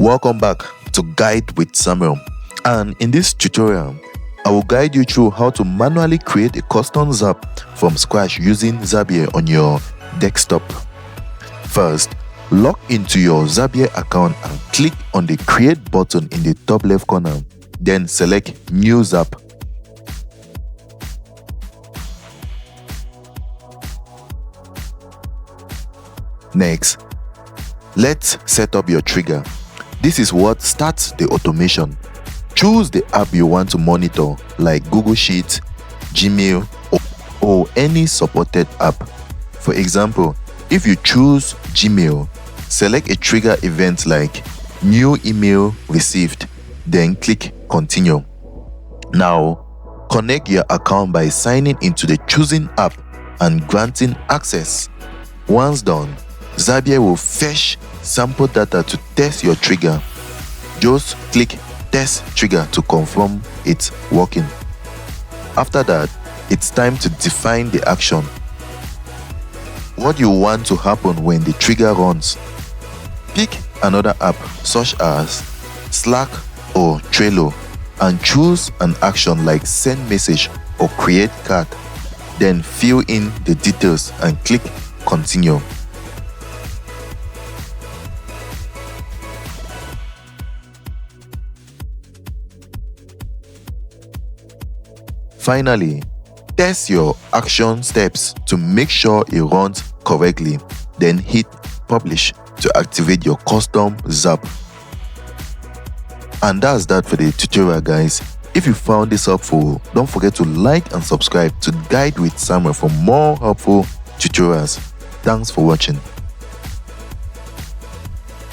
Welcome back to Guide with Samuel, and in this tutorial I will guide you through how to manually create a custom Zap from scratch using Zapier on your desktop. First, log into your Zapier account and click on the Create button in the top left corner, then select New Zap. Next, let's set up your trigger. This is what starts the automation. Choose the app you want to monitor, like Google Sheets, Gmail, or any supported app. For example, if you choose Gmail, select a trigger event like New Email Received, then click Continue. Now, connect your account by signing into the chosen app and granting access. Once done, Zapier will fetch sample data to test your trigger. Just click Test Trigger to confirm it's working. After that, it's time to define the action. What you want to happen when the trigger runs. Pick another app such as Slack or Trello and choose an action like send message or create card. Then fill in the details and click Continue. Finally, test your action steps to make sure it runs correctly, then hit Publish to activate your custom Zap. And that's that for the tutorial, guys. If you found this helpful, don't forget to like and subscribe to Guide with Samuel for more helpful tutorials. Thanks for watching.